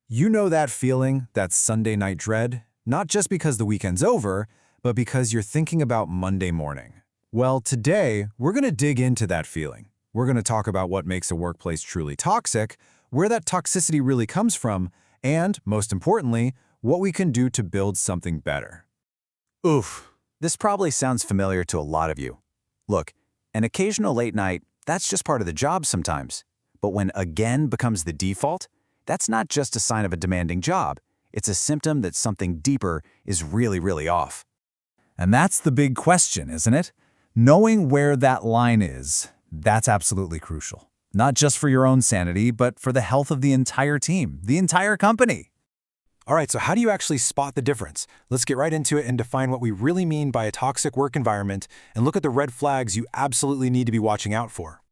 You know that feeling, that Sunday night dread, not just because the weekend's over, but because you're thinking about Monday morning. Well, today, we're going to dig into that feeling. We're going to talk about what makes a workplace truly toxic, where that toxicity really comes from, and, most importantly, what we can do to build something better. Oof, this probably sounds familiar to a lot of you. Look, an occasional late night, that's just part of the job sometimes. But when again becomes the default, that's not just a sign of a demanding job. It's a symptom that something deeper is really off. And that's the big question, isn't it? Knowing where that line is, that's absolutely crucial. Not just for your own sanity, but for the health of the entire team, the entire company. All right, so how do you actually spot the difference? Let's get right into it and define what we really mean by a toxic work environment and look at the red flags you absolutely need to be watching out for.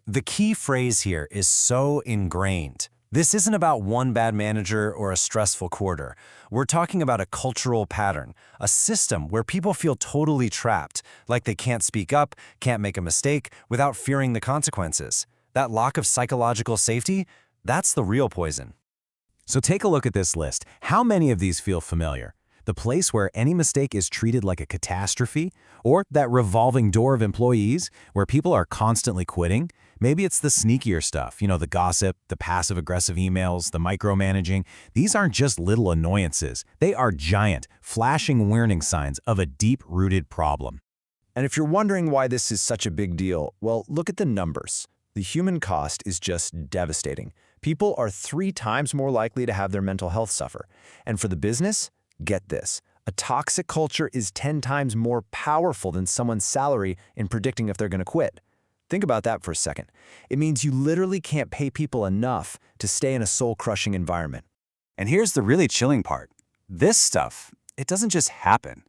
The key phrase here is so ingrained. This isn't about one bad manager or a stressful quarter. We're talking about a cultural pattern, a system where people feel totally trapped, like they can't speak up, can't make a mistake without fearing the consequences. That lack of psychological safety, that's the real poison. So take a look at this list. How many of these feel familiar? The place where any mistake is treated like a catastrophe? Or that revolving door of employees where people are constantly quitting? Maybe it's the sneakier stuff, the gossip, the passive-aggressive emails, the micromanaging. These aren't just little annoyances. They are giant, flashing warning signs of a deep-rooted problem. And if you're wondering why this is such a big deal, well, look at the numbers. The human cost is just devastating. People are 3 times more likely to have their mental health suffer. And for the business, get this. A toxic culture is 10 times more powerful than someone's salary in predicting if they're going to quit. Think about that for a second. It means you literally can't pay people enough to stay in a soul-crushing environment. And here's the really chilling part. This stuff, it doesn't just happen.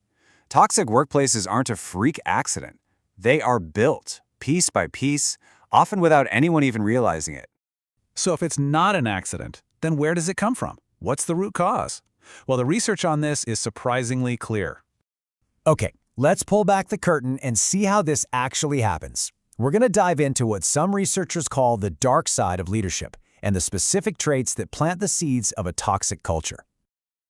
Toxic workplaces aren't a freak accident. They are built, piece by piece, often without anyone even realizing it. So if it's not an accident, then where does it come from? What's the root cause? Well, the research on this is surprisingly clear. Okay, let's pull back the curtain and see how this actually happens. We're going to dive into what some researchers call the dark side of leadership and the specific traits that plant the seeds of a toxic culture.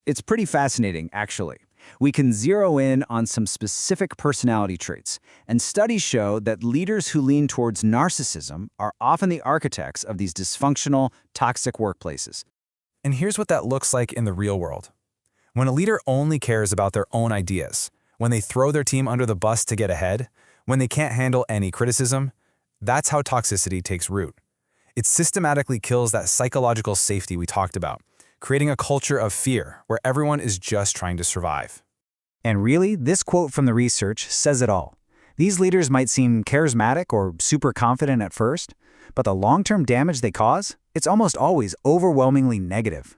It's pretty fascinating, actually. We can zero in on some specific personality traits, and studies show that leaders who lean towards narcissism are often the architects of these dysfunctional, toxic workplaces. And here's what that looks like in the real world. When a leader only cares about their own ideas, when they throw their team under the bus to get ahead, when they can't handle any criticism, that's how toxicity takes root. It systematically kills that psychological safety we talked about, creating a culture of fear where everyone is just trying to survive. And really, this quote from the research says it all. These leaders might seem charismatic or super confident at first, but the long-term damage they cause, it's almost always overwhelmingly negative.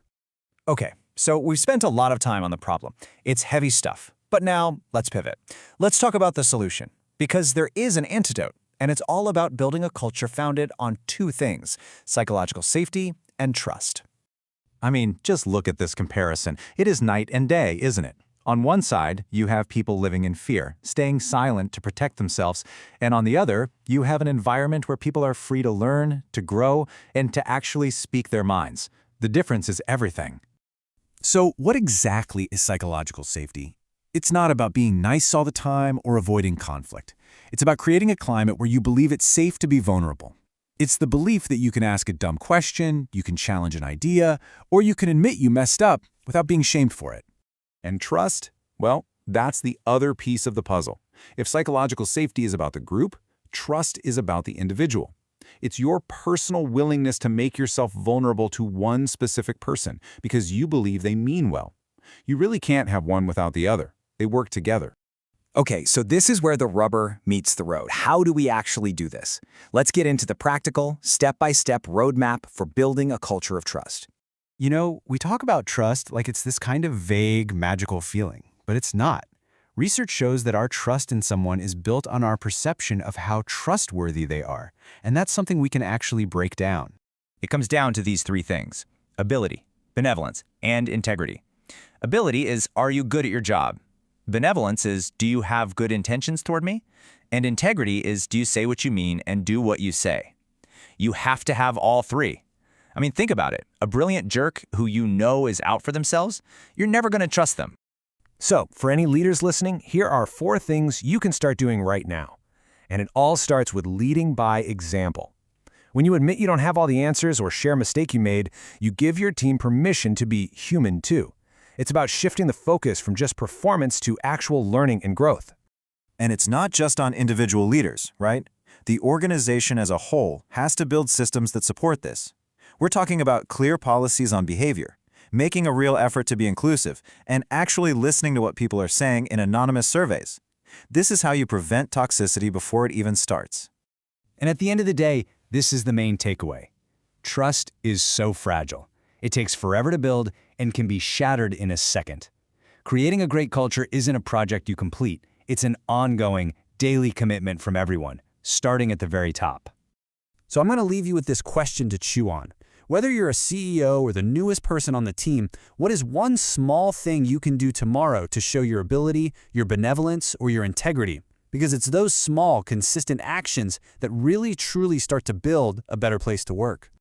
Okay, so we've spent a lot of time on the problem. It's heavy stuff. But now, let's pivot. Let's talk about the solution. Because there is an antidote, and it's all about building a culture founded on 2 things: psychological safety and trust. I mean, just look at this comparison. It is night and day, isn't it? On one side, you have people living in fear, staying silent to protect themselves, and on the other, you have an environment where people are free to learn, to grow, and to actually speak their minds. The difference is everything. So what exactly is psychological safety? It's not about being nice all the time or avoiding conflict. It's about creating a climate where you believe it's safe to be vulnerable. It's the belief that you can ask a dumb question, you can challenge an idea, or you can admit you messed up without being shamed for it. And trust? Well, that's the other piece of the puzzle. If psychological safety is about the group, trust is about the individual. It's your personal willingness to make yourself vulnerable to one specific person because you believe they mean well. You really can't have one without the other. They work together. Okay, so this is where the rubber meets the road. How do we actually do this? Let's get into the practical, step-by-step roadmap for building a culture of trust. We talk about trust like it's this kind of vague, magical feeling, but it's not. Research shows that our trust in someone is built on our perception of how trustworthy they are, and that's something we can actually break down. It comes down to these 3 things: ability, benevolence, and integrity. Ability is, are you good at your job? Benevolence is, do you have good intentions toward me? And integrity is, do you say what you mean and do what you say? You have to have all 3. I mean, think about it. A brilliant jerk who you know is out for themselves, you're never going to trust them. So, for any leaders listening, here are 4 things you can start doing right now. And it all starts with leading by example. When you admit you don't have all the answers or share a mistake you made, you give your team permission to be human too. It's about shifting the focus from just performance to actual learning and growth. And it's not just on individual leaders, right? The organization as a whole has to build systems that support this. We're talking about clear policies on behavior, making a real effort to be inclusive, and actually listening to what people are saying in anonymous surveys. This is how you prevent toxicity before it even starts. And at the end of the day, this is the main takeaway. Trust is so fragile. It takes forever to build and can be shattered in a second. Creating a great culture isn't a project you complete. It's an ongoing, daily commitment from everyone, starting at the very top. So I'm going to leave you with this question to chew on. Whether you're a CEO or the newest person on the team, what is one small thing you can do tomorrow to show your ability, your benevolence, or your integrity? Because it's those small, consistent actions that really truly start to build a better place to work.